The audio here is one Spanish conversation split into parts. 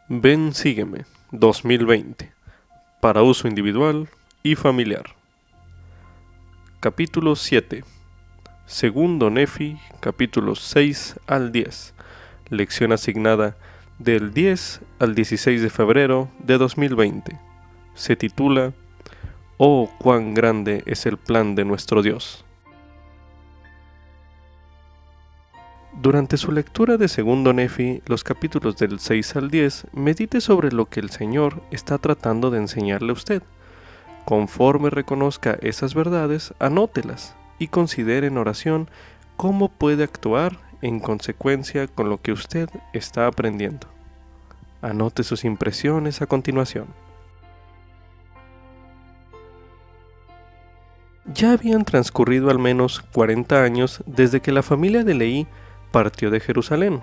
Ven, sígueme 2020 para uso individual y familiar. Capítulo 7. Segundo Nefi, capítulos 6 al 10. Lección asignada del 10 al 16 de febrero de 2020. Se titula Oh, cuán grande es el plan de nuestro Dios. Durante su lectura de Segundo Nefi, los capítulos del 6 al 10, medite sobre lo que el Señor está tratando de enseñarle a usted. Conforme reconozca esas verdades, anótelas y considere en oración cómo puede actuar en consecuencia con lo que usted está aprendiendo. Anote sus impresiones a continuación. Ya habían transcurrido al menos 40 años desde que la familia de Leí partió de Jerusalén.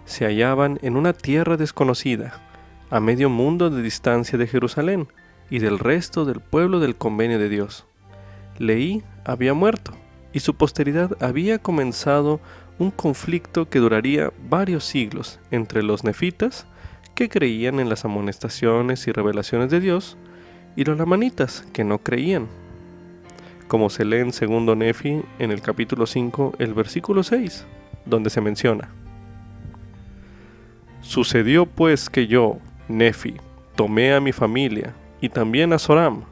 Se hallaban en una tierra desconocida, a medio mundo de distancia de Jerusalén y del resto del pueblo del convenio de Dios. Leí había muerto, y su posteridad había comenzado un conflicto que duraría varios siglos entre los nefitas, que creían en las amonestaciones y revelaciones de Dios, y los lamanitas, que no creían. Como se lee en Segundo Nefi, en el capítulo 5, el versículo 6, donde se menciona: Sucedió pues que yo, Nefi, tomé a mi familia, y también a Zoram,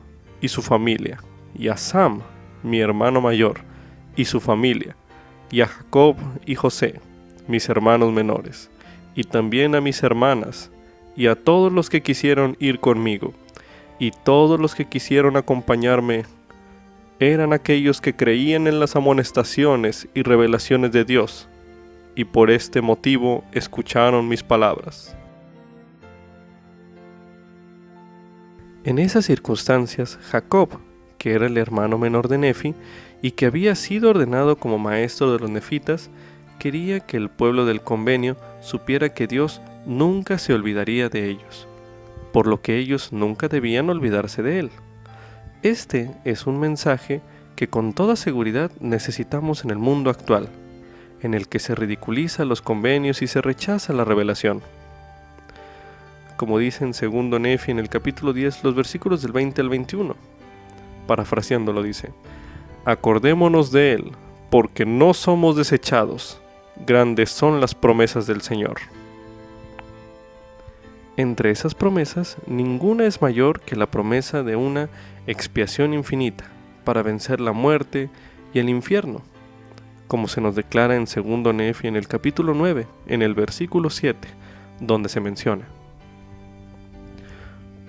y su familia, y a Sam, mi hermano mayor, y su familia, y a Jacob y José, mis hermanos menores, y también a mis hermanas, y a todos los que quisieron ir conmigo, y todos los que quisieron acompañarme, eran aquellos que creían en las amonestaciones y revelaciones de Dios, y por este motivo escucharon mis palabras. En esas circunstancias, Jacob, que era el hermano menor de Nefi, y que había sido ordenado como maestro de los nefitas, quería que el pueblo del convenio supiera que Dios nunca se olvidaría de ellos, por lo que ellos nunca debían olvidarse de él. Este es un mensaje que con toda seguridad necesitamos en el mundo actual, en el que se ridiculiza los convenios y se rechaza la revelación. Como dice en Segundo Nefi en el capítulo 10, los versículos del 20 al 21. Parafraseándolo dice: Acordémonos de él, porque no somos desechados. Grandes son las promesas del Señor. Entre esas promesas, ninguna es mayor que la promesa de una expiación infinita para vencer la muerte y el infierno, como se nos declara en Segundo Nefi en el capítulo 9, en el versículo 7, donde se menciona: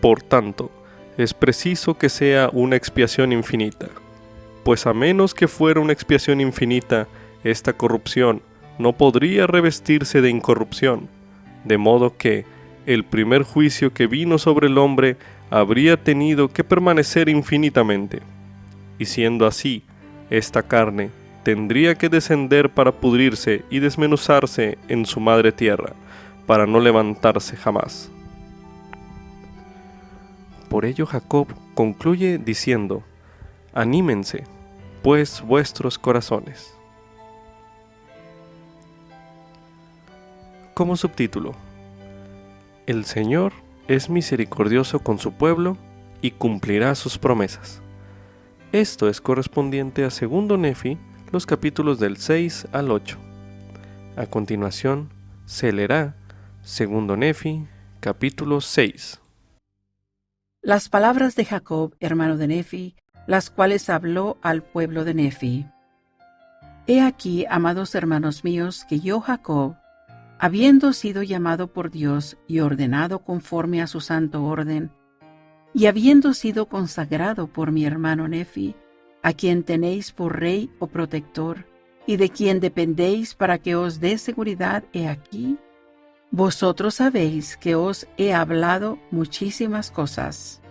Por tanto, es preciso que sea una expiación infinita, pues a menos que fuera una expiación infinita, esta corrupción no podría revestirse de incorrupción, de modo que el primer juicio que vino sobre el hombre habría tenido que permanecer infinitamente, y siendo así, esta carne tendría que descender para pudrirse y desmenuzarse en su madre tierra, para no levantarse jamás. Por ello Jacob concluye diciendo: Anímense, pues, vuestros corazones. Como subtítulo: El Señor es misericordioso con su pueblo y cumplirá sus promesas. Esto es correspondiente a Segundo Nefi, los capítulos del 6 al 8. A continuación, se leerá Segundo Nefi, capítulo 6. Las palabras de Jacob, hermano de Nefi, las cuales habló al pueblo de Nefi. He aquí, amados hermanos míos, que yo, Jacob, habiendo sido llamado por Dios y ordenado conforme a su santo orden, y habiendo sido consagrado por mi hermano Nefi, a quien tenéis por rey o protector, y de quien dependéis para que os dé seguridad, he aquí, vosotros sabéis que os he hablado muchísimas cosas.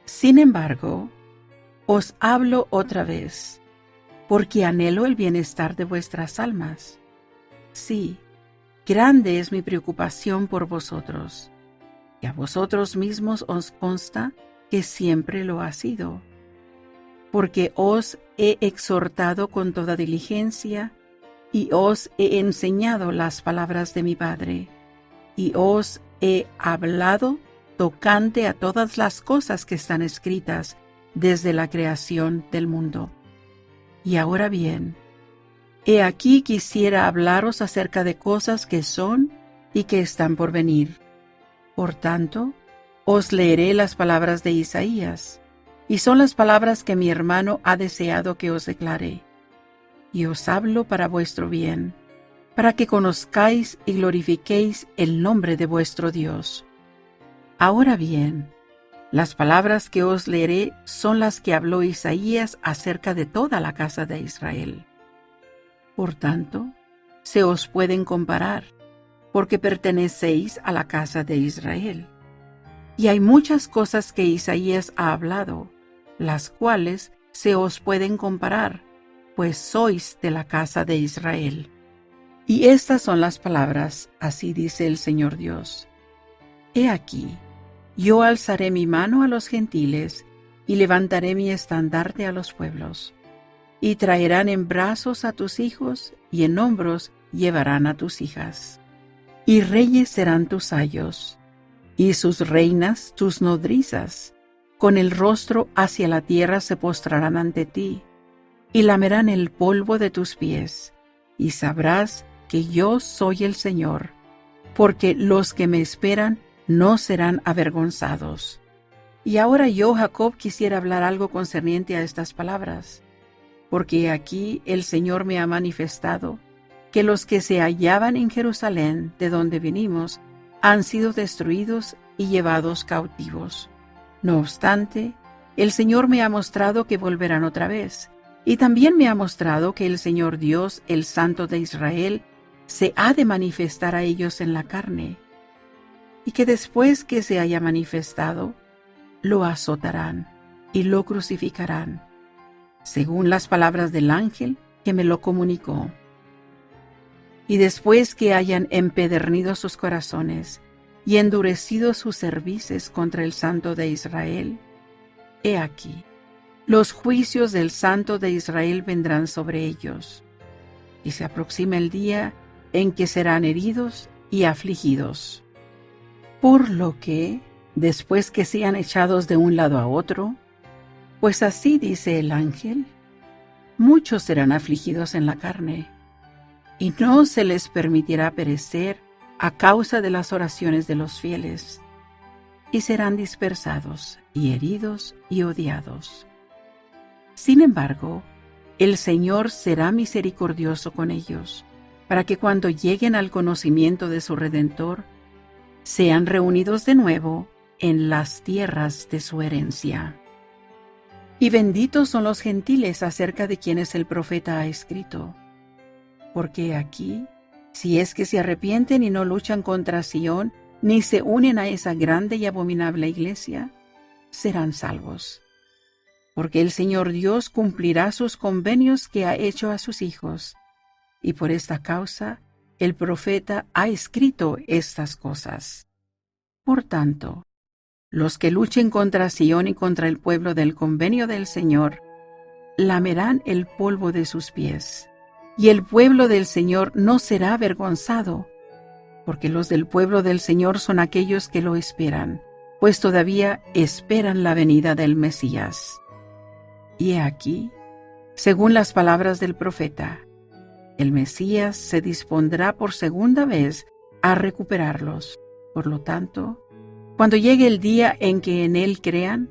Sin embargo, os hablo otra vez, porque anhelo el bienestar de vuestras almas. Sí, grande es mi preocupación por vosotros, y a vosotros mismos os consta que siempre lo ha sido, porque os he exhortado con toda diligencia, y os he enseñado las palabras de mi Padre, y os he hablado tocante a todas las cosas que están escritas desde la creación del mundo. Y ahora bien, he aquí quisiera hablaros acerca de cosas que son y que están por venir. Por tanto, os leeré las palabras de Isaías, y son las palabras que mi hermano ha deseado que os declare. Y os hablo para vuestro bien, para que conozcáis y glorifiquéis el nombre de vuestro Dios. Ahora bien, las palabras que os leeré son las que habló Isaías acerca de toda la casa de Israel. Por tanto, se os pueden comparar, porque pertenecéis a la casa de Israel. Y hay muchas cosas que Isaías ha hablado, las cuales se os pueden comparar, pues sois de la casa de Israel. Y estas son las palabras, así dice el Señor Dios. He aquí, yo alzaré mi mano a los gentiles, y levantaré mi estandarte a los pueblos. Y traerán en brazos a tus hijos, y en hombros llevarán a tus hijas. Y reyes serán tus ayos, y sus reinas tus nodrizas. Con el rostro hacia la tierra se postrarán ante ti, y lamerán el polvo de tus pies, y sabrás que yo soy el Señor, porque los que me esperan no serán avergonzados. Y ahora yo, Jacob, quisiera hablar algo concerniente a estas palabras, porque aquí el Señor me ha manifestado que los que se hallaban en Jerusalén, de donde vinimos, han sido destruidos y llevados cautivos. No obstante, el Señor me ha mostrado que volverán otra vez, y también me ha mostrado que el Señor Dios, el Santo de Israel, se ha de manifestar a ellos en la carne, y que después que se haya manifestado, lo azotarán y lo crucificarán, según las palabras del ángel que me lo comunicó. Y después que hayan empedernido sus corazones y endurecido sus cervices contra el Santo de Israel, he aquí, los juicios del Santo de Israel vendrán sobre ellos, y se aproxima el día en que serán heridos y afligidos. Por lo que, después que sean echados de un lado a otro, pues así dice el ángel, muchos serán afligidos en la carne, y no se les permitirá perecer a causa de las oraciones de los fieles, y serán dispersados, y heridos, y odiados. Sin embargo, el Señor será misericordioso con ellos, para que cuando lleguen al conocimiento de su Redentor, sean reunidos de nuevo en las tierras de su herencia. Y benditos son los gentiles acerca de quienes el profeta ha escrito, porque aquí, si es que se arrepienten y no luchan contra Sión, ni se unen a esa grande y abominable iglesia, serán salvos. Porque el Señor Dios cumplirá sus convenios que ha hecho a sus hijos, y por esta causa el profeta ha escrito estas cosas. Por tanto, los que luchen contra Sión y contra el pueblo del convenio del Señor, lamerán el polvo de sus pies, y el pueblo del Señor no será avergonzado, porque los del pueblo del Señor son aquellos que lo esperan, pues todavía esperan la venida del Mesías. Y he aquí, según las palabras del profeta, el Mesías se dispondrá por segunda vez a recuperarlos. Por lo tanto, cuando llegue el día en que en Él crean,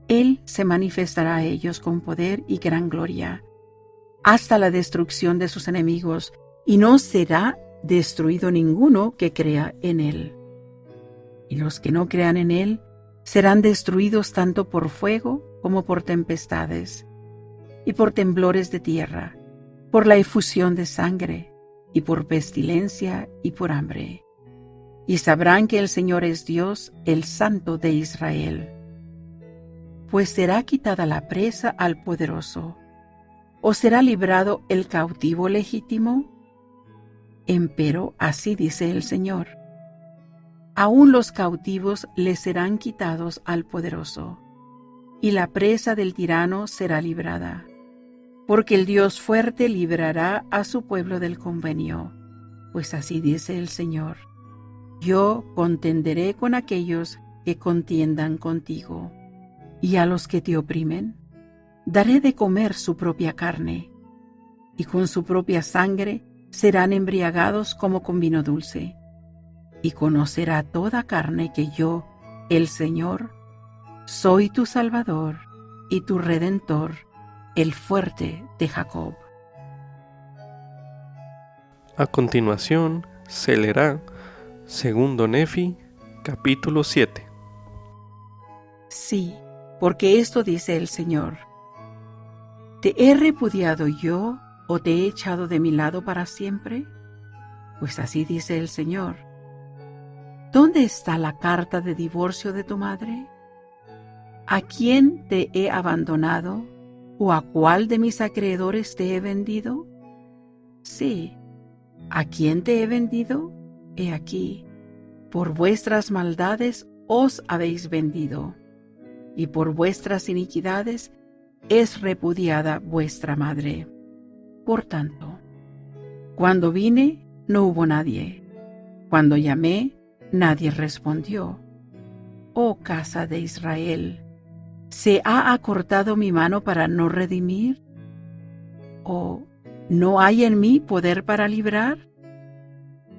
Él se manifestará a ellos con poder y gran gloria, hasta la destrucción de sus enemigos, y no será destruido ninguno que crea en Él. Y los que no crean en Él serán destruidos tanto por fuego como por tempestades, y por temblores de tierra, por la efusión de sangre, y por pestilencia y por hambre. Y sabrán que el Señor es Dios, el Santo de Israel. Pues será quitada la presa al poderoso, ¿o será librado el cautivo legítimo? Empero así dice el Señor: aún los cautivos les serán quitados al poderoso, y la presa del tirano será librada, porque el Dios fuerte librará a su pueblo del convenio, pues así dice el Señor. Yo contenderé con aquellos que contiendan contigo, y a los que te oprimen daré de comer su propia carne, y con su propia sangre serán embriagados como con vino dulce. Y conocerá toda carne que yo, el Señor, soy tu Salvador y tu Redentor, el fuerte de Jacob. A continuación se leerá Segundo Nefi, capítulo 7. Sí, porque esto dice el Señor: ¿te he repudiado yo o te he echado de mi lado para siempre? Pues así dice el Señor. ¿Dónde está la carta de divorcio de tu madre? ¿A quién te he abandonado o a cuál de mis acreedores te he vendido? Sí, ¿a quién te he vendido? He aquí, por vuestras maldades os habéis vendido, y por vuestras iniquidades es repudiada vuestra madre. Por tanto, cuando vine, no hubo nadie. Cuando llamé, nadie respondió. Oh casa de Israel, ¿se ha acortado mi mano para no redimir? ¿O no hay en mí poder para librar?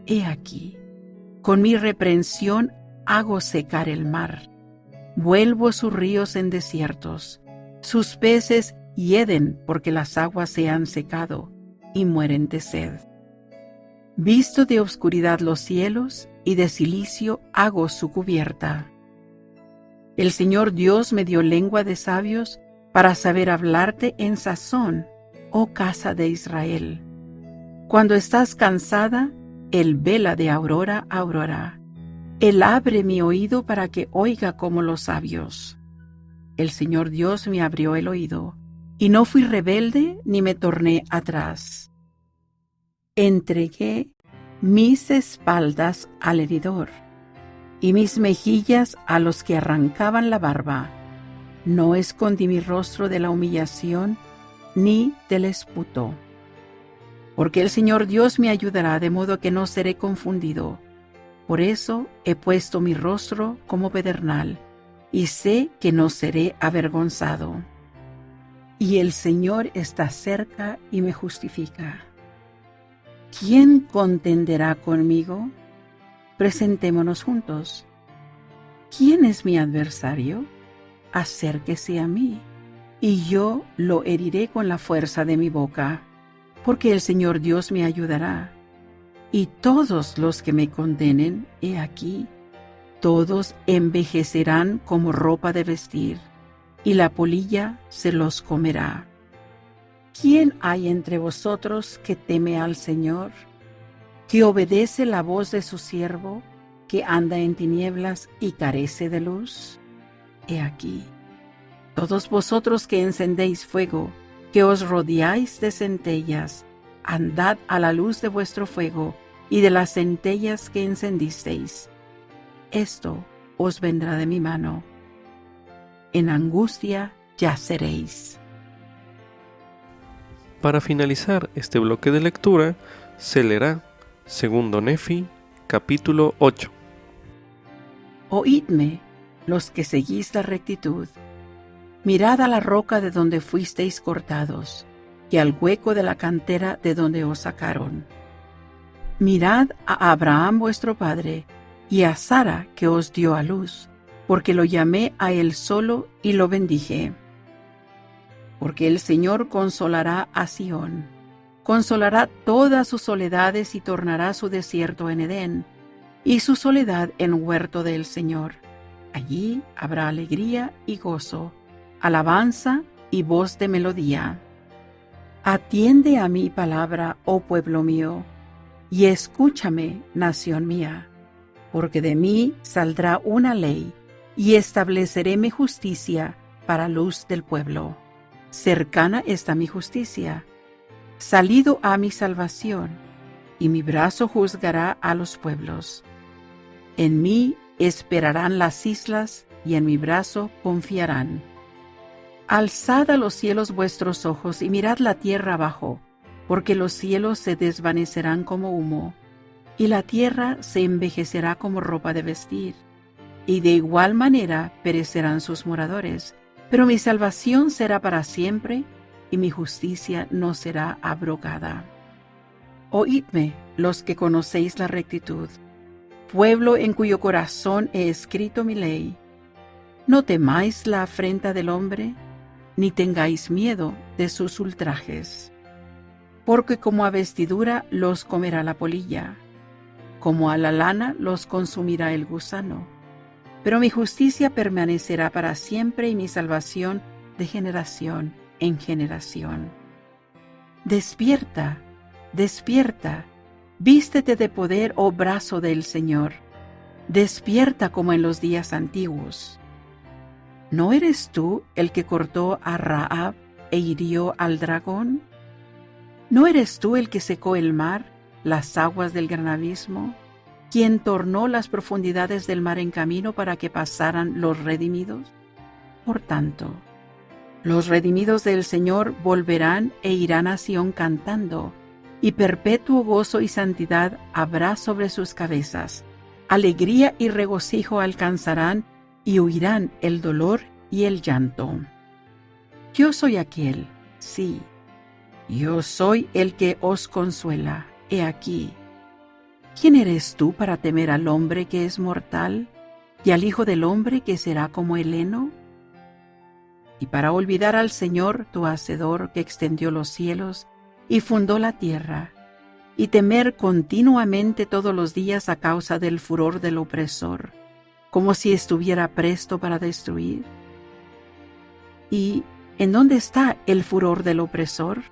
He aquí, con mi reprensión hago secar el mar, vuelvo sus ríos en desiertos, sus peces hieden porque las aguas se han secado y mueren de sed. Visto de oscuridad los cielos y de cilicio hago su cubierta. El Señor Dios me dio lengua de sabios para saber hablarte en sazón, oh casa de Israel. Cuando estás cansada, Él vela de aurora a aurora. Él abre mi oído para que oiga como los sabios. El Señor Dios me abrió el oído, y no fui rebelde ni me torné atrás. Entregué mis espaldas al heridor, y mis mejillas a los que arrancaban la barba. No escondí mi rostro de la humillación ni del esputo. Porque el Señor Dios me ayudará, de modo que no seré confundido. Por eso he puesto mi rostro como pedernal, y sé que no seré avergonzado. Y el Señor está cerca y me justifica. ¿Quién contenderá conmigo? Presentémonos juntos. ¿Quién es mi adversario? Acérquese a mí, y yo lo heriré con la fuerza de mi boca. Porque el Señor Dios me ayudará. Y todos los que me condenen, he aquí, todos envejecerán como ropa de vestir, y la polilla se los comerá. ¿Quién hay entre vosotros que teme al Señor, que obedece la voz de su siervo, que anda en tinieblas y carece de luz? He aquí, todos vosotros que encendéis fuego, que os rodeáis de centellas, andad a la luz de vuestro fuego y de las centellas que encendisteis. Esto os vendrá de mi mano. En angustia yaceréis. Para finalizar este bloque de lectura, se leerá Segundo Nefi, capítulo 8. Oídme, los que seguís la rectitud. Mirad a la roca de donde fuisteis cortados, y al hueco de la cantera de donde os sacaron. Mirad a Abraham vuestro padre, y a Sara que os dio a luz, porque lo llamé a él solo y lo bendije. Porque el Señor consolará a Sión, consolará todas sus soledades y tornará su desierto en Edén, y su soledad en huerto del Señor. Allí habrá alegría y gozo, alabanza y voz de melodía. Atiende a mi palabra, oh pueblo mío, y escúchame, nación mía, porque de mí saldrá una ley, y estableceré mi justicia para luz del pueblo. Cercana está mi justicia, salido a mi salvación, y mi brazo juzgará a los pueblos. En mí esperarán las islas, y en mi brazo confiarán. Alzad a los cielos vuestros ojos, y mirad la tierra abajo, porque los cielos se desvanecerán como humo, y la tierra se envejecerá como ropa de vestir, y de igual manera perecerán sus moradores, pero mi salvación será para siempre, y mi justicia no será abrogada. Oídme, los que conocéis la rectitud, pueblo en cuyo corazón he escrito mi ley. No temáis la afrenta del hombre, ni tengáis miedo de sus ultrajes. Porque como a vestidura los comerá la polilla, como a la lana los consumirá el gusano. Pero mi justicia permanecerá para siempre y mi salvación de generación en generación. Despierta, despierta, vístete de poder, oh brazo del Señor. Despierta como en los días antiguos. ¿No eres tú el que cortó a Rahab e hirió al dragón? ¿No eres tú el que secó el mar, las aguas del gran abismo, quien tornó las profundidades del mar en camino para que pasaran los redimidos? Por tanto, los redimidos del Señor volverán e irán a Sión cantando, y perpetuo gozo y santidad habrá sobre sus cabezas. Alegría y regocijo alcanzarán, y huirán el dolor y el llanto. Yo soy aquel, sí, yo soy el que os consuela. He aquí. ¿Quién eres tú para temer al hombre que es mortal, y al Hijo del hombre que será como el heno? Y para olvidar al Señor tu Hacedor, que extendió los cielos y fundó la tierra, y temer continuamente todos los días a causa del furor del opresor, como si estuviera presto para destruir. ¿Y en dónde está el furor del opresor?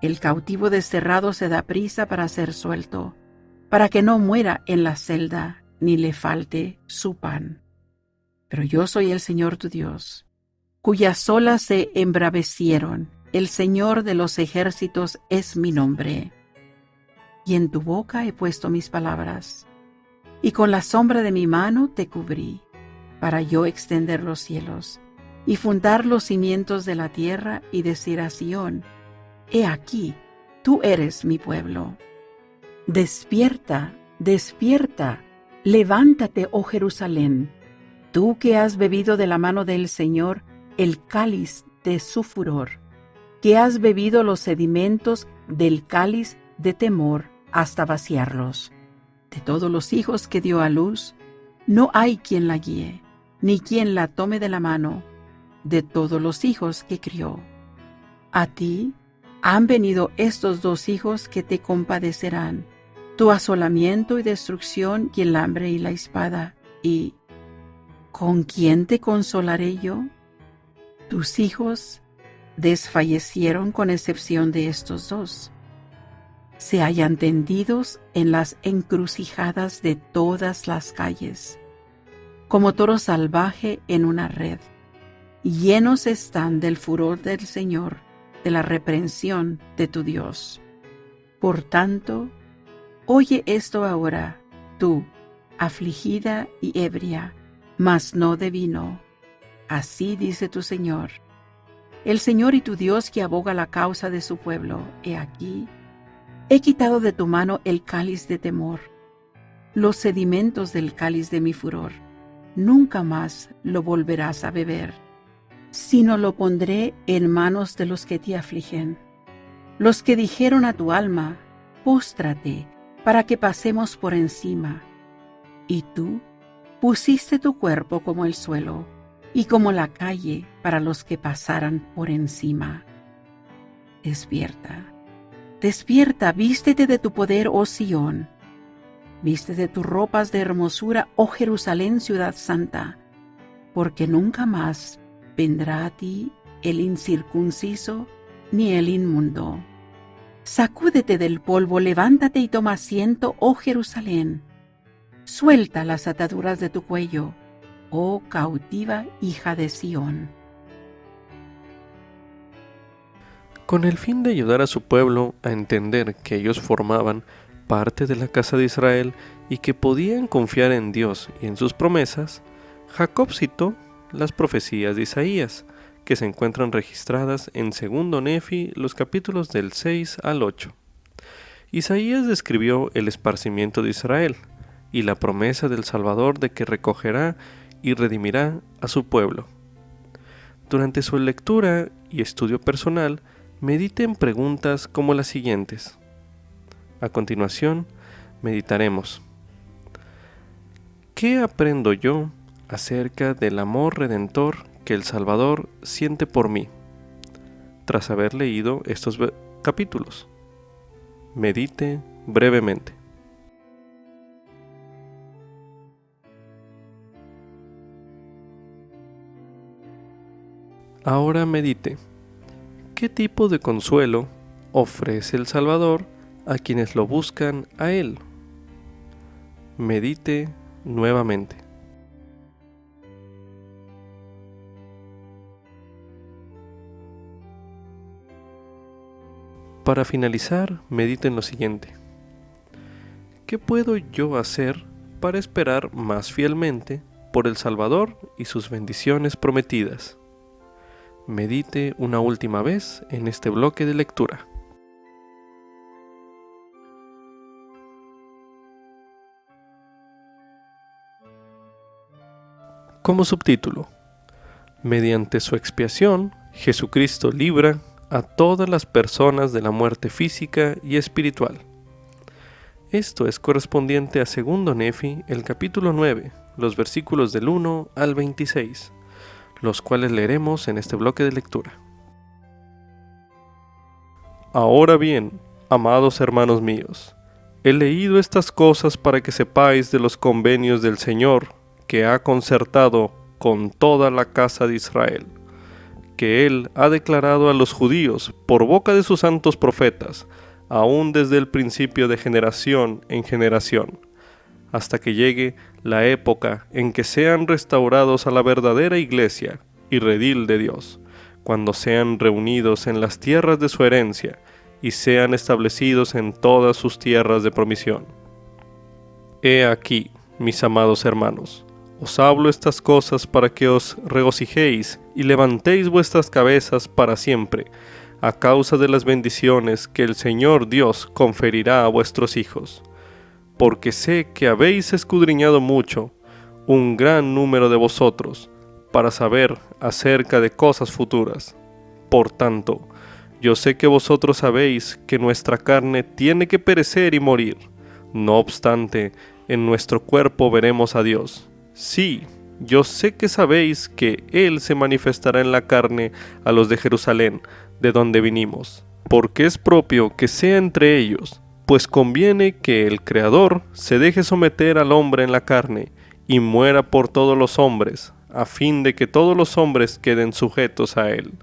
El cautivo desterrado se da prisa para ser suelto, para que no muera en la celda, ni le falte su pan. Pero yo soy el Señor tu Dios, cuyas olas se embravecieron. El Señor de los ejércitos es mi nombre. Y en tu boca he puesto mis palabras, y con la sombra de mi mano te cubrí, para yo extender los cielos, y fundar los cimientos de la tierra, y decir a Sión: He aquí, tú eres mi pueblo. Despierta, despierta, levántate, oh Jerusalén, tú que has bebido de la mano del Señor el cáliz de su furor, que has bebido los sedimentos del cáliz de temor hasta vaciarlos. De todos los hijos que dio a luz, no hay quien la guíe, ni quien la tome de la mano, de todos los hijos que crió. A ti han venido estos dos hijos que te compadecerán, tu asolamiento y destrucción, y el hambre y la espada. ¿Y con quién te consolaré yo? Tus hijos desfallecieron con excepción de estos dos. Se hallan tendidos en las encrucijadas de todas las calles, como toro salvaje en una red. Llenos están del furor del Señor, de la reprensión de tu Dios. Por tanto, oye esto ahora, tú, afligida y ebria, mas no de vino. Así dice tu Señor, el Señor y tu Dios, que aboga la causa de su pueblo. He aquí, he quitado de tu mano el cáliz de temor, los sedimentos del cáliz de mi furor. Nunca más lo volverás a beber, sino lo pondré en manos de los que te afligen, los que dijeron a tu alma: póstrate, para que pasemos por encima. Y tú pusiste tu cuerpo como el suelo, y como la calle para los que pasaran por encima. Despierta, despierta, vístete de tu poder, oh Sión. Vístete de tus ropas de hermosura, oh Jerusalén, ciudad santa, porque nunca más vendrá a ti el incircunciso ni el inmundo. Sacúdete del polvo, levántate y toma asiento, oh Jerusalén. Suelta las ataduras de tu cuello, oh cautiva hija de Sión. Con el fin de ayudar a su pueblo a entender que ellos formaban parte de la casa de Israel y que podían confiar en Dios y en sus promesas, Jacob citó las profecías de Isaías, que se encuentran registradas en 2 Nefi, los capítulos del 6 al 8. Isaías describió el esparcimiento de Israel y la promesa del Salvador de que recogerá y redimirá a su pueblo. Durante su lectura y estudio personal, medite en preguntas como las siguientes. A continuación, meditaremos. ¿Qué aprendo yo acerca del amor redentor que el Salvador siente por mí? Tras haber leído estos capítulos, medite brevemente. Ahora medite. ¿Qué tipo de consuelo ofrece el Salvador a quienes lo buscan a Él? Medite nuevamente. Para finalizar, medite en lo siguiente. ¿Qué puedo yo hacer para esperar más fielmente por el Salvador y sus bendiciones prometidas? Medite una última vez en este bloque de lectura. Como subtítulo, mediante su expiación, Jesucristo libra a todas las personas de la muerte física y espiritual. Esto es correspondiente a 2 Nefi, el capítulo 9, los versículos del 1 al 26. Los cuales leeremos en este bloque de lectura. Ahora bien, amados hermanos míos, he leído estas cosas para que sepáis de los convenios del Señor que ha concertado con toda la casa de Israel, que Él ha declarado a los judíos por boca de sus santos profetas, aún desde el principio de generación en generación, hasta que llegue la época en que sean restaurados a la verdadera iglesia y redil de Dios, cuando sean reunidos en las tierras de su herencia y sean establecidos en todas sus tierras de promisión. He aquí, mis amados hermanos, os hablo estas cosas para que os regocijéis y levantéis vuestras cabezas para siempre, a causa de las bendiciones que el Señor Dios conferirá a vuestros hijos. Porque sé que habéis escudriñado mucho, un gran número de vosotros, para saber acerca de cosas futuras. Por tanto, yo sé que vosotros sabéis que nuestra carne tiene que perecer y morir. No obstante, en nuestro cuerpo veremos a Dios. Sí, yo sé que sabéis que Él se manifestará en la carne a los de Jerusalén, de donde vinimos, porque es propio que sea entre ellos, pues conviene que el Creador se deje someter al hombre en la carne, y muera por todos los hombres, a fin de que todos los hombres queden sujetos a Él.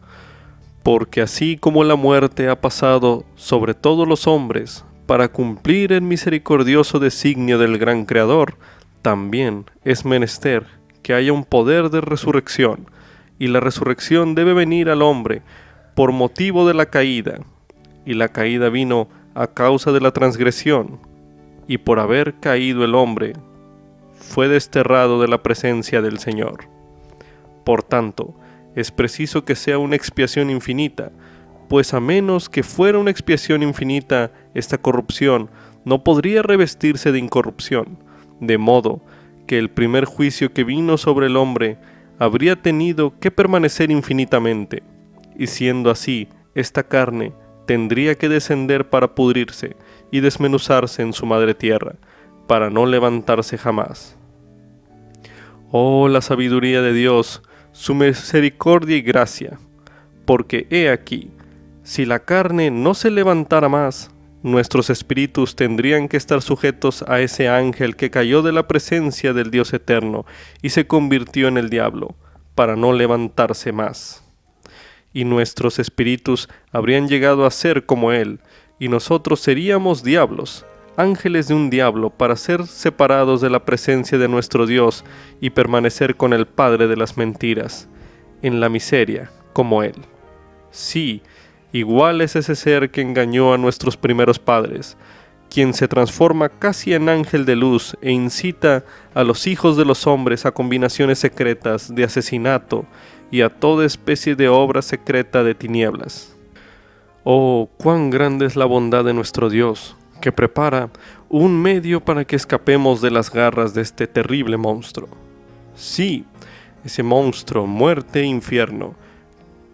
Porque así como la muerte ha pasado sobre todos los hombres, para cumplir el misericordioso designio del gran Creador, también es menester que haya un poder de resurrección, y la resurrección debe venir al hombre por motivo de la caída, y la caída vino a causa de la transgresión, y por haber caído el hombre, fue desterrado de la presencia del Señor. Por tanto, es preciso que sea una expiación infinita, pues a menos que fuera una expiación infinita, esta corrupción no podría revestirse de incorrupción, de modo que el primer juicio que vino sobre el hombre habría tenido que permanecer infinitamente, y siendo así, esta carne tendría que descender para pudrirse y desmenuzarse en su madre tierra, para no levantarse jamás. Oh, la sabiduría de Dios, su misericordia y gracia, porque he aquí, si la carne no se levantara más, nuestros espíritus tendrían que estar sujetos a ese ángel que cayó de la presencia del Dios eterno y se convirtió en el diablo, para no levantarse más. Y nuestros espíritus habrían llegado a ser como él, y nosotros seríamos diablos, ángeles de un diablo, para ser separados de la presencia de nuestro Dios y permanecer con el Padre de las mentiras, en la miseria, como él. Sí, igual es ese ser que engañó a nuestros primeros padres, quien se transforma casi en ángel de luz e incita a los hijos de los hombres a combinaciones secretas de asesinato y a toda especie de obra secreta de tinieblas. Oh, cuán grande es la bondad de nuestro Dios, que prepara un medio para que escapemos de las garras de este terrible monstruo. Sí, ese monstruo, muerte e infierno,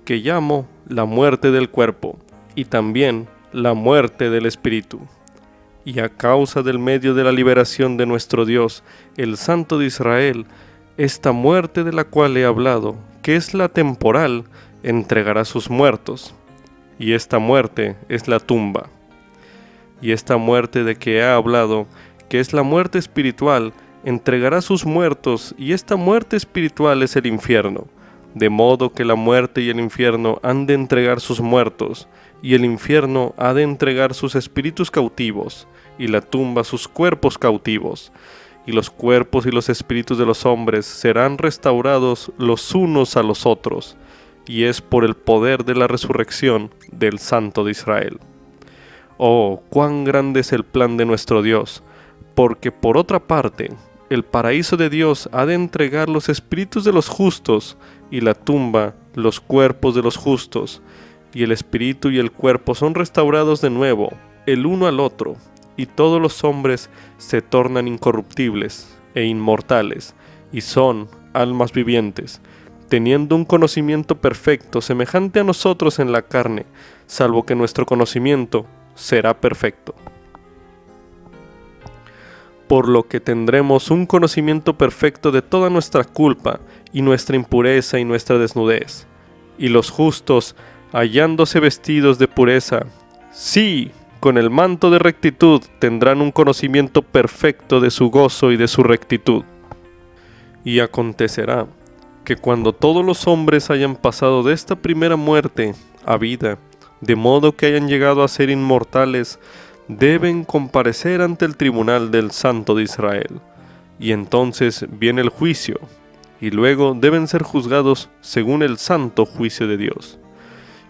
que llamo la muerte del cuerpo y también la muerte del espíritu. Y a causa del medio de la liberación de nuestro Dios, el Santo de Israel, esta muerte de la cual he hablado, que es la temporal, entregará sus muertos. Y esta muerte es la tumba. Y esta muerte de que he hablado, que es la muerte espiritual, entregará sus muertos, y esta muerte espiritual es el infierno. De modo que la muerte y el infierno han de entregar sus muertos, y el infierno ha de entregar sus espíritus cautivos, y la tumba sus cuerpos cautivos. Y los cuerpos y los espíritus de los hombres serán restaurados los unos a los otros, y es por el poder de la resurrección del Santo de Israel. Oh, cuán grande es el plan de nuestro Dios, porque por otra parte, el paraíso de Dios ha de entregar los espíritus de los justos, y la tumba los cuerpos de los justos, y el espíritu y el cuerpo son restaurados de nuevo, el uno al otro, y todos los hombres se tornan incorruptibles e inmortales, y son almas vivientes, teniendo un conocimiento perfecto semejante a nosotros en la carne, salvo que nuestro conocimiento será perfecto. Por lo que tendremos un conocimiento perfecto de toda nuestra culpa, y nuestra impureza y nuestra desnudez. Y los justos, hallándose vestidos de pureza, sí, con el manto de rectitud, tendrán un conocimiento perfecto de su gozo y de su rectitud. Y acontecerá que cuando todos los hombres hayan pasado de esta primera muerte a vida, de modo que hayan llegado a ser inmortales, deben comparecer ante el tribunal del Santo de Israel. Y entonces viene el juicio, y luego deben ser juzgados según el santo juicio de Dios.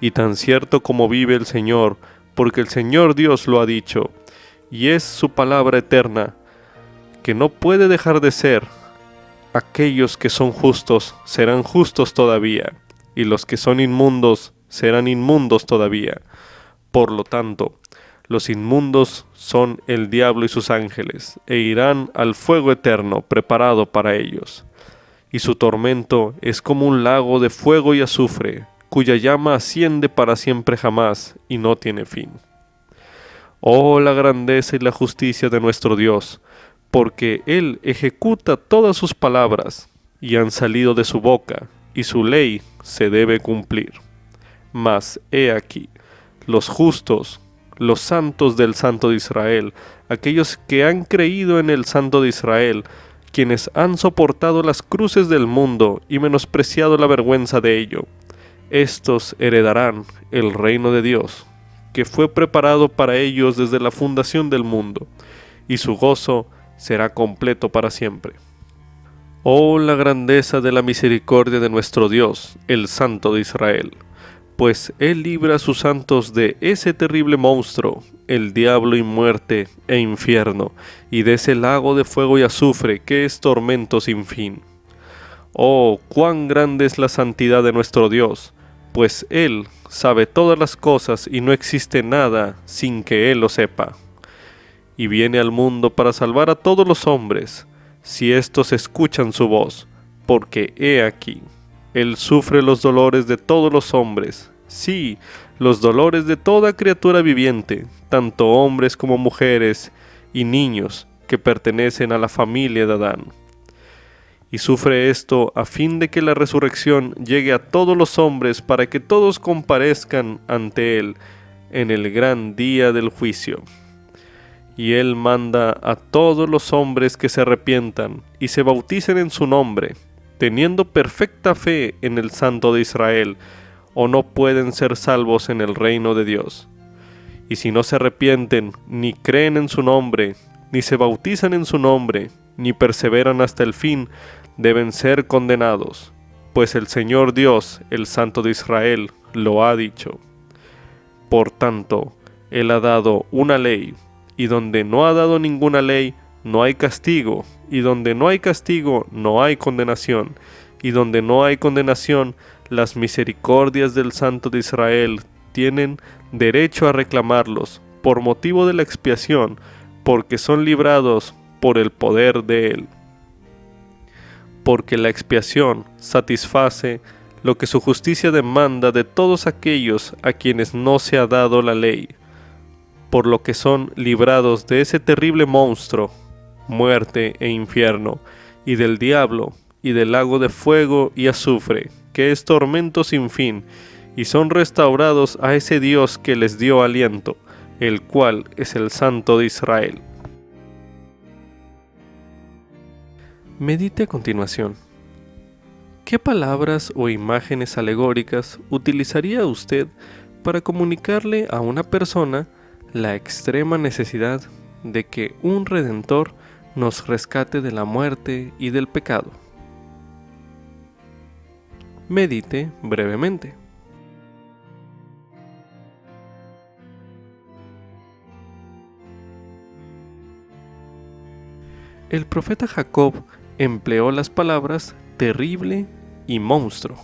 Y tan cierto como vive el Señor, porque el Señor Dios lo ha dicho, y es su palabra eterna, que no puede dejar de ser, aquellos que son justos serán justos todavía, y los que son inmundos serán inmundos todavía. Por lo tanto, los inmundos son el diablo y sus ángeles, e irán al fuego eterno preparado para ellos. Y su tormento es como un lago de fuego y azufre, cuya llama asciende para siempre jamás y no tiene fin. Oh, la grandeza y la justicia de nuestro Dios, porque Él ejecuta todas sus palabras, y han salido de su boca, y su ley se debe cumplir. Mas he aquí, los justos, los santos del Santo de Israel, aquellos que han creído en el Santo de Israel, quienes han soportado las cruces del mundo y menospreciado la vergüenza de ello, estos heredarán el reino de Dios, que fue preparado para ellos desde la fundación del mundo, y su gozo será completo para siempre. Oh, la grandeza de la misericordia de nuestro Dios, el Santo de Israel, pues Él libra a sus santos de ese terrible monstruo, el diablo y muerte e infierno, y de ese lago de fuego y azufre que es tormento sin fin. Oh, cuán grande es la santidad de nuestro Dios, pues Él sabe todas las cosas y no existe nada sin que Él lo sepa. Y viene al mundo para salvar a todos los hombres, si éstos escuchan su voz, porque he aquí, Él sufre los dolores de todos los hombres, sí, los dolores de toda criatura viviente, tanto hombres como mujeres y niños que pertenecen a la familia de Adán. Y sufre esto a fin de que la resurrección llegue a todos los hombres para que todos comparezcan ante Él en el gran día del juicio. Y Él manda a todos los hombres que se arrepientan y se bauticen en su nombre, teniendo perfecta fe en el Santo de Israel, o no pueden ser salvos en el reino de Dios. Y si no se arrepienten, ni creen en su nombre, ni se bautizan en su nombre, ni perseveran hasta el fin, deben ser condenados, pues el Señor Dios, el Santo de Israel, lo ha dicho. Por tanto, Él ha dado una ley, y donde no ha dado ninguna ley, no hay castigo, y donde no hay castigo, no hay condenación, y donde no hay condenación, las misericordias del Santo de Israel tienen derecho a reclamarlos, por motivo de la expiación, porque son librados por el poder de él. Porque la expiación satisface lo que su justicia demanda de todos aquellos a quienes no se ha dado la ley, por lo que son librados de ese terrible monstruo, muerte e infierno, y del diablo, y del lago de fuego y azufre, que es tormento sin fin, y son restaurados a ese Dios que les dio aliento, el cual es el Santo de Israel. Medite a continuación. ¿Qué palabras o imágenes alegóricas utilizaría usted para comunicarle a una persona la extrema necesidad de que un Redentor nos rescate de la muerte y del pecado? Medite brevemente. El profeta Jacob empleó las palabras terrible y monstruo.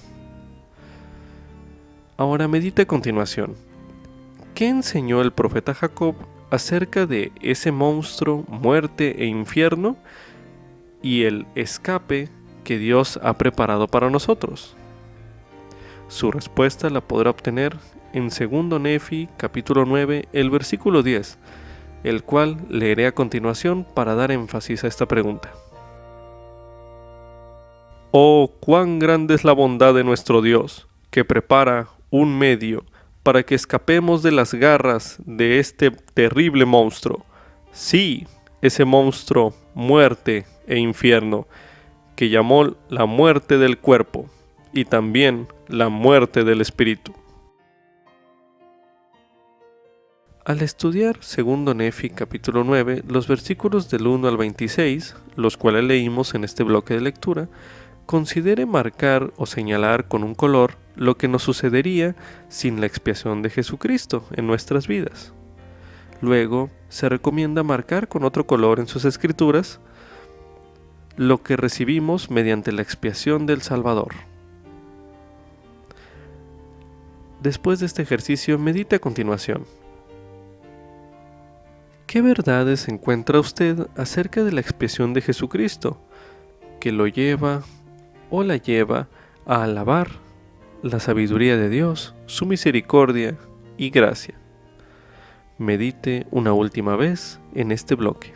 Ahora medite a continuación. ¿Qué enseñó el profeta Jacob acerca de ese monstruo, muerte e infierno y el escape que Dios ha preparado para nosotros? Su respuesta la podrá obtener en 2 Nefi, capítulo 9, el versículo 10, el cual leeré a continuación para dar énfasis a esta pregunta. Oh, cuán grande es la bondad de nuestro Dios, que prepara un medio para que escapemos de las garras de este terrible monstruo. Sí, ese monstruo, muerte e infierno, que llamó la muerte del cuerpo y también la muerte del espíritu. Al estudiar 2 Nefi capítulo 9, los versículos del 1 al 26, los cuales leímos en este bloque de lectura, considere marcar o señalar con un color lo que nos sucedería sin la expiación de Jesucristo en nuestras vidas. Luego, se recomienda marcar con otro color en sus escrituras lo que recibimos mediante la expiación del Salvador. Después de este ejercicio, medite a continuación. ¿Qué verdades encuentra usted acerca de la expiación de Jesucristo, que lo lleva o la lleva a alabar la sabiduría de Dios, su misericordia y gracia? Medite una última vez en este bloque.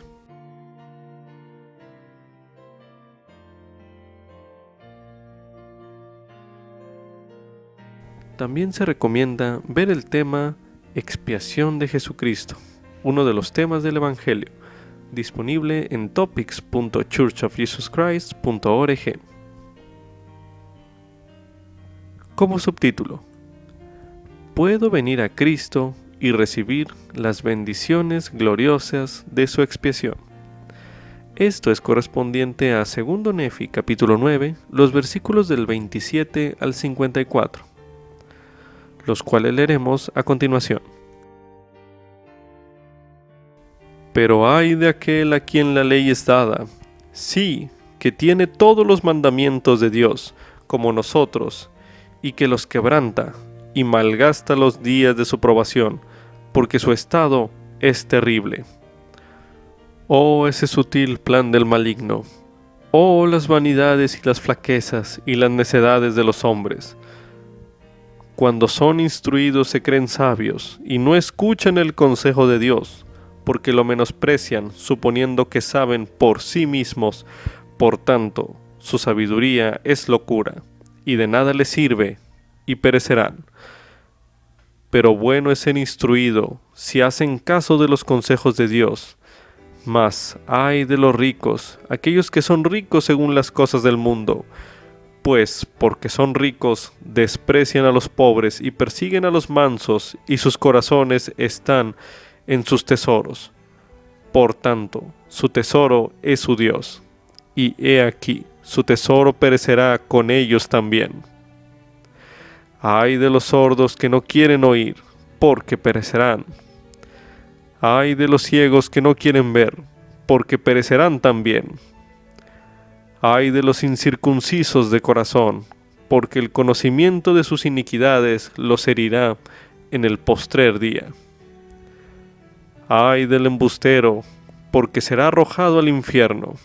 También se recomienda ver el tema Expiación de Jesucristo, uno de los temas del Evangelio, disponible en topics.churchofjesuschrist.org. Como subtítulo: ¿Puedo venir a Cristo y recibir las bendiciones gloriosas de su expiación? Esto es correspondiente a 2 Nefi capítulo 9, los versículos del 27 al 54, los cuales leeremos a continuación. Pero ay de aquel a quien la ley es dada, sí, que tiene todos los mandamientos de Dios, como nosotros, y que los quebranta y malgasta los días de su probación, porque su estado es terrible. Oh, ese sutil plan del maligno. Oh, las vanidades y las flaquezas y las necedades de los hombres. Cuando son instruidos se creen sabios y no escuchan el consejo de Dios, porque lo menosprecian, suponiendo que saben por sí mismos. Por tanto, su sabiduría es locura, y de nada les sirve, y perecerán. Pero bueno es ser instruido, si hacen caso de los consejos de Dios. Mas ay de los ricos, aquellos que son ricos según las cosas del mundo, pues porque son ricos, desprecian a los pobres y persiguen a los mansos, y sus corazones están en sus tesoros. Por tanto, su tesoro es su Dios, y he aquí, su tesoro perecerá con ellos también. Ay de los sordos que no quieren oír, porque perecerán. Ay de los ciegos que no quieren ver, porque perecerán también. Ay de los incircuncisos de corazón, porque el conocimiento de sus iniquidades los herirá en el postrer día. Ay del embustero, porque será arrojado al infierno.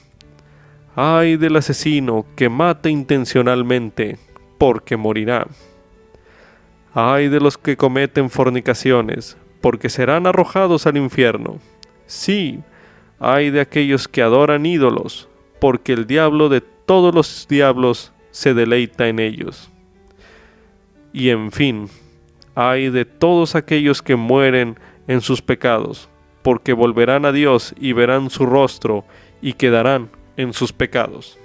Ay del asesino que mata intencionalmente, porque morirá. Ay de los que cometen fornicaciones, porque serán arrojados al infierno. Sí, ay de aquellos que adoran ídolos, porque el diablo de todos los diablos se deleita en ellos. Y en fin, ay de todos aquellos que mueren en sus pecados, porque volverán a Dios y verán su rostro y quedarán en sus pecados.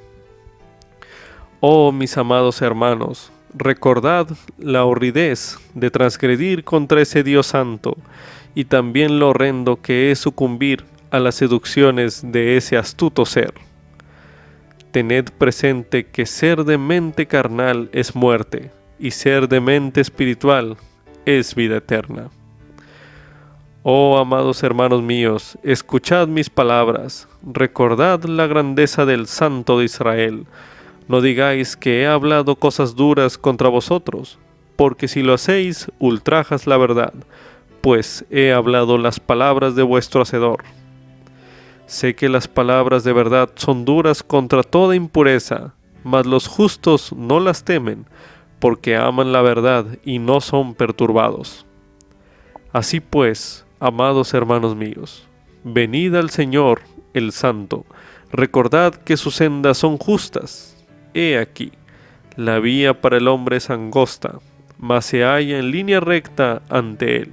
Oh mis amados hermanos, recordad la horridez de transgredir contra ese Dios santo, y también lo horrendo que es sucumbir a las seducciones de ese astuto ser. Tened presente que ser de mente carnal es muerte, y ser de mente espiritual es vida eterna. Oh amados hermanos míos, escuchad mis palabras, recordad la grandeza del Santo de Israel. No digáis que he hablado cosas duras contra vosotros, porque si lo hacéis, ultrajas la verdad, pues he hablado las palabras de vuestro Hacedor. Sé que las palabras de verdad son duras contra toda impureza, mas los justos no las temen, porque aman la verdad y no son perturbados. Así pues, amados hermanos míos, venid al Señor, el Santo, recordad que sus sendas son justas. He aquí, la vía para el hombre es angosta, mas se halla en línea recta ante él,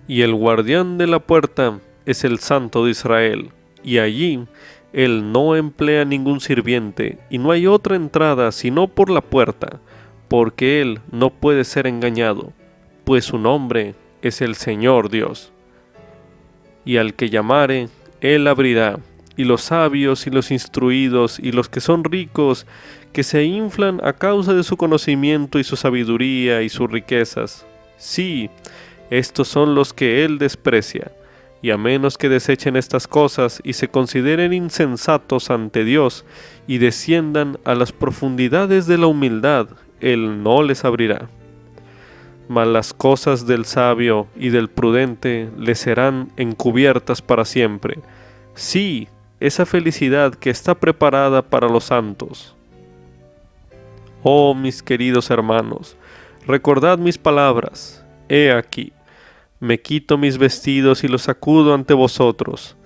y el guardián de la puerta es el Santo de Israel, y allí él no emplea ningún sirviente, y no hay otra entrada sino por la puerta, porque él no puede ser engañado, pues su nombre es el Señor Dios. Y al que llamare, él abrirá, y los sabios y los instruidos y los que son ricos, que se inflan a causa de su conocimiento y su sabiduría y sus riquezas. Sí, estos son los que él desprecia, y a menos que desechen estas cosas y se consideren insensatos ante Dios y desciendan a las profundidades de la humildad, él no les abrirá. Mas las cosas del sabio y del prudente le serán encubiertas para siempre. Sí, esa felicidad que está preparada para los santos. Oh mis queridos hermanos, recordad mis palabras. He aquí, me quito mis vestidos y los sacudo ante vosotros.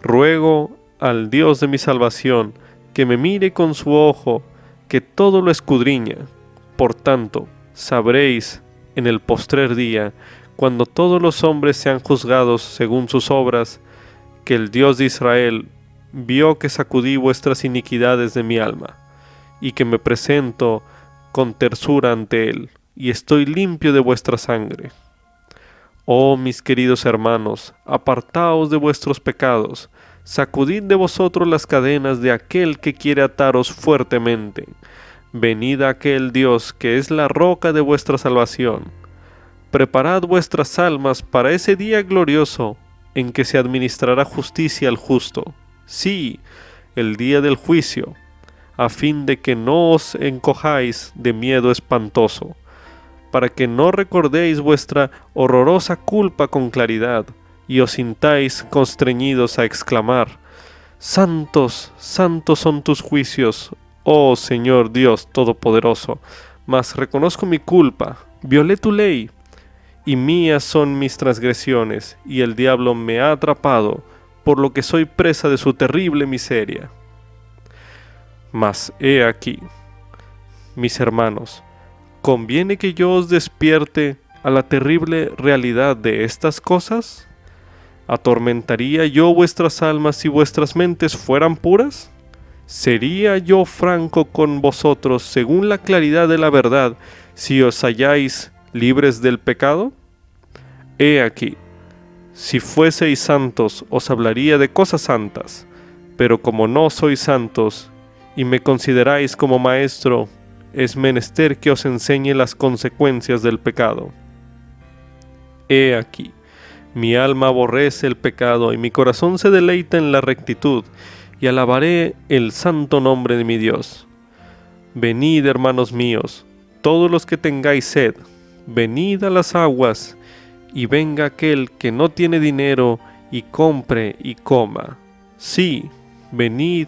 Ruego al Dios de mi salvación que me mire con su ojo, que todo lo escudriña. Por tanto, sabréis en el postrer día, cuando todos los hombres sean juzgados según sus obras, que el Dios de Israel vio que sacudí vuestras iniquidades de mi alma, y que me presento con tersura ante él, y estoy limpio de vuestra sangre. Oh mis queridos hermanos, apartaos de vuestros pecados, sacudid de vosotros las cadenas de aquel que quiere ataros fuertemente. Venid a aquel Dios que es la roca de vuestra salvación. Preparad vuestras almas para ese día glorioso en que se administrará justicia al justo. Sí, el día del juicio, a fin de que no os encojáis de miedo espantoso, para que no recordéis vuestra horrorosa culpa con claridad, y os sintáis constreñidos a exclamar: Santos, santos son tus juicios, oh Señor Dios Todopoderoso. Mas reconozco mi culpa, violé tu ley, y mías son mis transgresiones, y el diablo me ha atrapado, por lo que soy presa de su terrible miseria. Mas he aquí, mis hermanos, ¿conviene que yo os despierte a la terrible realidad de estas cosas? ¿Atormentaría yo vuestras almas si vuestras mentes fueran puras? ¿Sería yo franco con vosotros según la claridad de la verdad si os halláis libres del pecado? He aquí, si fueseis santos os hablaría de cosas santas, pero como no sois santos y me consideráis como maestro, es menester que os enseñe las consecuencias del pecado. He aquí, mi alma aborrece el pecado y mi corazón se deleita en la rectitud, y alabaré el santo nombre de mi Dios. Venid, hermanos míos, todos los que tengáis sed, venid a las aguas, y venga aquel que no tiene dinero y compre y coma. Sí, venid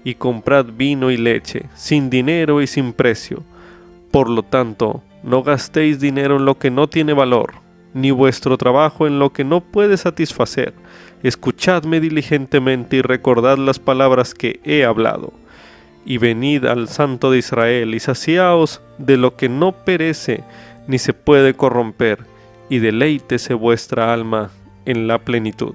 y comprad vino y leche, sin dinero y sin precio. Por lo tanto, no gastéis dinero en lo que no tiene valor, ni vuestro trabajo en lo que no puede satisfacer. Escuchadme diligentemente y recordad las palabras que he hablado. Y venid al Santo de Israel y saciaos de lo que no perece ni se puede corromper, y deleítese vuestra alma en la plenitud.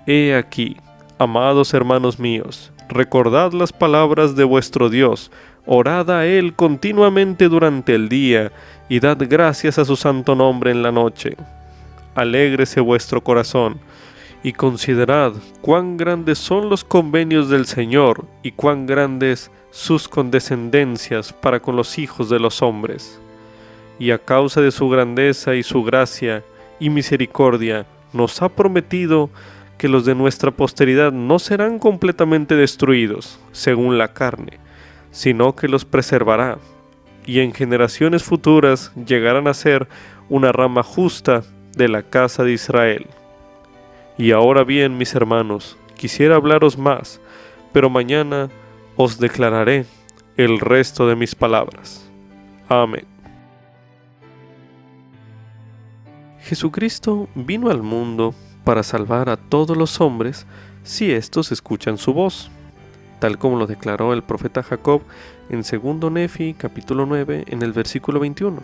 He aquí, amados hermanos míos, recordad las palabras de vuestro Dios, orad a Él continuamente durante el día, y dad gracias a su santo nombre en la noche. Alégrese vuestro corazón, y considerad cuán grandes son los convenios del Señor, y cuán grandes sus condescendencias para con los hijos de los hombres. Y a causa de su grandeza y su gracia y misericordia, nos ha prometido que los de nuestra posteridad no serán completamente destruidos, según la carne, sino que los preservará, y en generaciones futuras llegarán a ser una rama justa de la casa de Israel. Y ahora bien, mis hermanos, quisiera hablaros más, pero mañana os declararé el resto de mis palabras. Amén. Jesucristo vino al mundo para salvar a todos los hombres si éstos escuchan su voz, tal como lo declaró el profeta Jacob en 2 Nefi capítulo 9 en el versículo 21.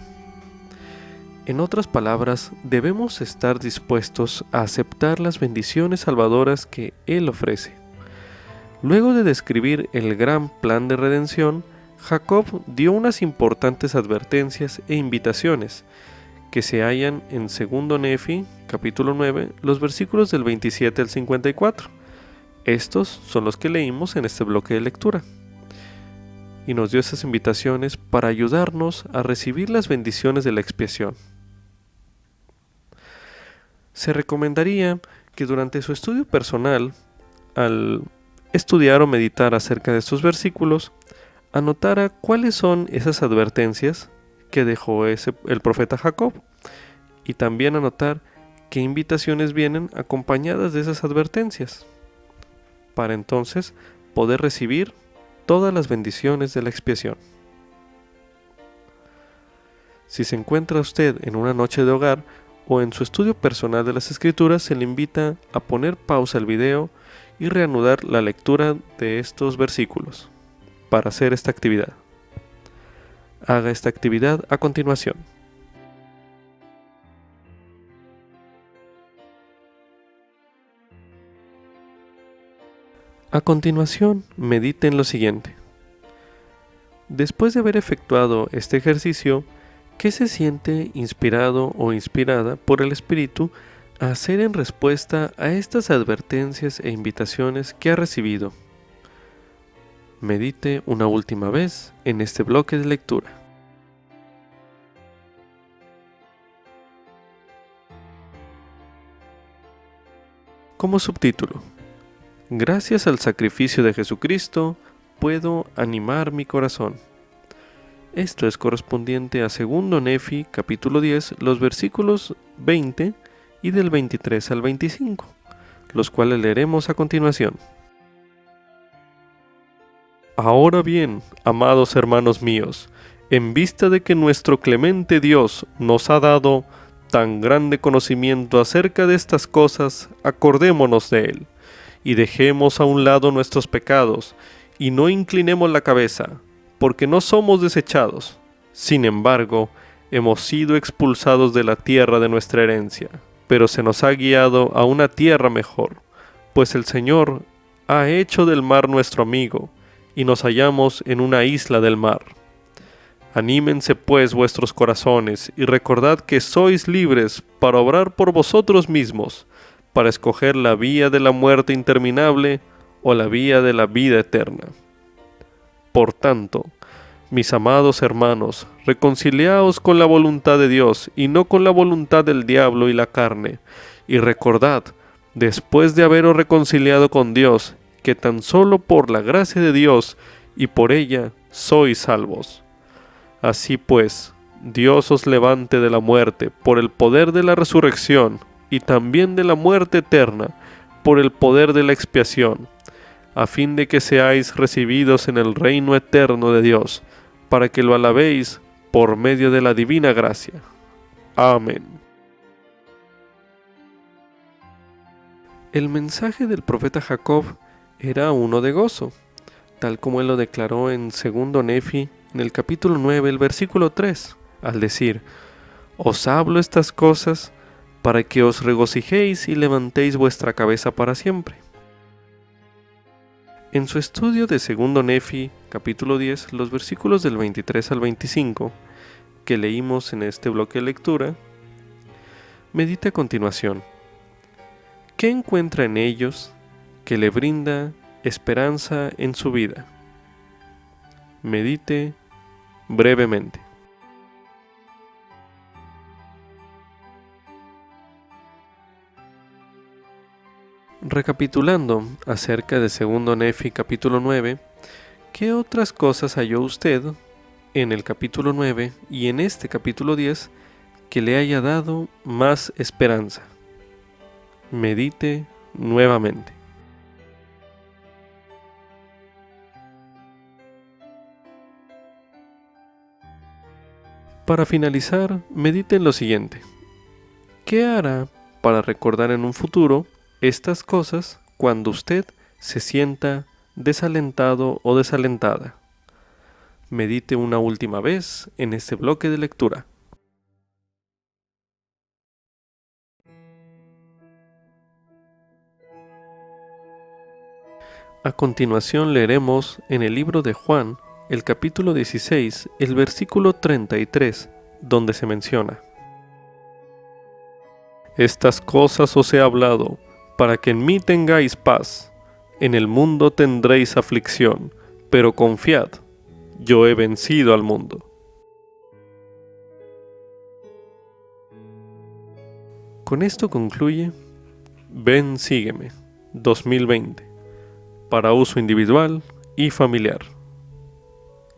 En otras palabras, debemos estar dispuestos a aceptar las bendiciones salvadoras que Él ofrece. Luego de describir el gran plan de redención, Jacob dio unas importantes advertencias e invitaciones que se hallan en 2 Nefi capítulo 9, los versículos del 27 al 54. Estos son los que leímos en este bloque de lectura. Y nos dio esas invitaciones para ayudarnos a recibir las bendiciones de la expiación. Se recomendaría que durante su estudio personal, al estudiar o meditar acerca de estos versículos, anotara cuáles son esas advertencias que dejó el profeta Jacob, y también anotar qué invitaciones vienen acompañadas de esas advertencias, para entonces poder recibir todas las bendiciones de la expiación. Si se encuentra usted en una noche de hogar o en su estudio personal de las Escrituras, se le invita a poner pausa al video y reanudar la lectura de estos versículos para hacer esta actividad. Haga esta actividad a continuación. A continuación, medite en lo siguiente. Después de haber efectuado este ejercicio, ¿qué se siente inspirado o inspirada por el Espíritu a hacer en respuesta a estas advertencias e invitaciones que ha recibido? Medite una última vez en este bloque de lectura. Como subtítulo: Gracias al sacrificio de Jesucristo, puedo animar mi corazón. Esto es correspondiente a 2 Nefi, capítulo 10, los versículos 20 y del 23 al 25, los cuales leeremos a continuación. Ahora bien, amados hermanos míos, en vista de que nuestro clemente Dios nos ha dado tan grande conocimiento acerca de estas cosas, acordémonos de Él, y dejemos a un lado nuestros pecados, y no inclinemos la cabeza, porque no somos desechados. Sin embargo, hemos sido expulsados de la tierra de nuestra herencia, pero se nos ha guiado a una tierra mejor, pues el Señor ha hecho del mar nuestro amigo, y nos hallamos en una isla del mar. Anímense pues vuestros corazones, y recordad que sois libres para obrar por vosotros mismos, para escoger la vía de la muerte interminable o la vía de la vida eterna. Por tanto, mis amados hermanos, reconciliaos con la voluntad de Dios y no con la voluntad del diablo y la carne, y recordad, después de haberos reconciliado con Dios, que tan solo por la gracia de Dios y por ella sois salvos. Así pues, Dios os levante de la muerte por el poder de la resurrección y también de la muerte eterna, por el poder de la expiación, a fin de que seáis recibidos en el reino eterno de Dios, para que lo alabéis por medio de la divina gracia. Amén. El mensaje del profeta Jacob era uno de gozo, tal como él lo declaró en 2 Nefi, en el capítulo 9, el versículo 3, al decir: «Os hablo estas cosas para que os regocijéis y levantéis vuestra cabeza para siempre». En su estudio de 2 Nefi, capítulo 10, los versículos del 23 al 25, que leímos en este bloque de lectura, medite a continuación. ¿Qué encuentra en ellos que le brinda esperanza en su vida? Medite brevemente. Recapitulando acerca de 2 Nefi capítulo 9, ¿qué otras cosas halló usted en el capítulo 9 y en este capítulo 10 que le haya dado más esperanza? Medite nuevamente. Para finalizar, medite en lo siguiente. ¿Qué hará para recordar en un futuro estas cosas cuando usted se sienta desalentado o desalentada? Medite una última vez en este bloque de lectura. A continuación leeremos en el libro de Juan, el capítulo 16, el versículo 33, donde se menciona: «Estas cosas os he hablado, para que en mí tengáis paz. En el mundo tendréis aflicción, pero confiad, yo he vencido al mundo». Con esto concluye Ven, sígueme, 2020, para uso individual y familiar.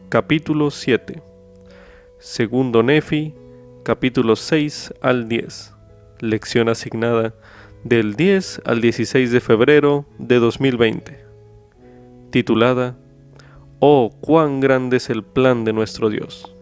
Capítulo 7. 2 Nefi, capítulos 6 al 10. Lección asignada del 10 al 16 de febrero de 2020. Titulada: «Oh, cuán grande es el plan de nuestro Dios».